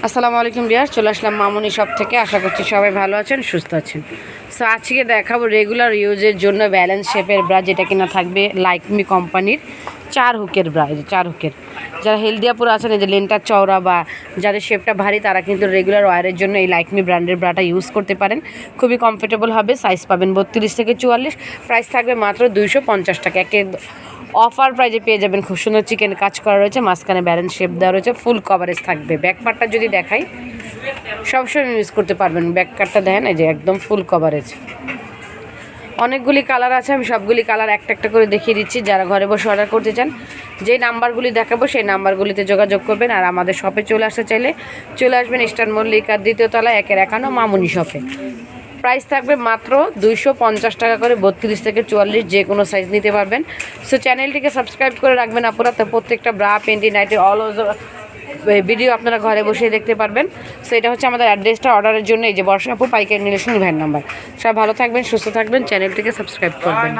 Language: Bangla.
আসসালামু আলাইকুম ভিউয়ার্স, চলে আসলাম মামুনি শপ থেকে। আশা করছি সবাই ভালো আছেন, সুস্থ আছেন। সো আজকে দেখাবো রেগুলার ইউজের জন্য ব্যালেন্স শেপের ব্রা, যেটা কিনা থাকবে লাইকমি কোম্পানির 4 হুকের ব্রা। এই যে 4 হুকের, যারা হেলদিয়াপুর আছেন, এই যে লেনটা চওড়া বা যাদের শেপটা ভারী, তারা কিন্তু রেগুলার ওয়ারের জন্য এই লাইকমি ব্র্যান্ডের ব্রাটা ইউজ করতে পারেন। খুবই কমফোর্টেবল হবে। সাইজ পাবেন 32 থেকে 44। প্রাইস থাকবে মাত্র 250 টাকা। অফার প্রাইজে পেয়ে যাবেন। খুব সুন্দর চিকেন কাজ করা রয়েছে, মাঝখানে ব্যালেন্স শেপ দেওয়া রয়েছে, ফুল কভারেজ থাকবে। ব্যাক পার্টটা যদি দেখাই, সবসময় ইউজ করতে পারবেন। ব্যাক পার্টটা দেখেন, এই যে একদম ফুল কভারেজ। অনেকগুলি কালার আছে, আমি সবগুলি কালার একটা একটা করে দেখিয়ে দিচ্ছি। যারা ঘরে বসে অর্ডার করতে চান, যেই নাম্বারগুলি দেখাবো সেই নাম্বারগুলিতে যোগাযোগ করবেন। আর আমাদের শপে চলে আসতে চাইলে চলে আসবেন ইস্টার্ন মল্লিকার 2য় তলায় 1-51 মামুনি শপে। প্রাইস থাকবে মাত্র 250 টাকা করে। 32 থেকে 44 যে কোনো সাইজ নিতে পারবেন। সো চ্যানেলটিকে সাবস্ক্রাইব করে রাখবেন আপনারা, তো প্রত্যেকটা ব্রা, পেন্টি, নাইটের অল ওভার ভিডিও আপনারা ঘরে বসে দেখতে পারবেন। সো এটা হচ্ছে আমাদের অ্যাড্রেসটা। অর্ডারের জন্য এই যে বর্ষাপুর পাইকারি নীলেশন ভাইয়ের নাম্বার। সব ভালো থাকবেন, সুস্থ থাকবেন, চ্যানেলটিকে সাবস্ক্রাইব করবেন।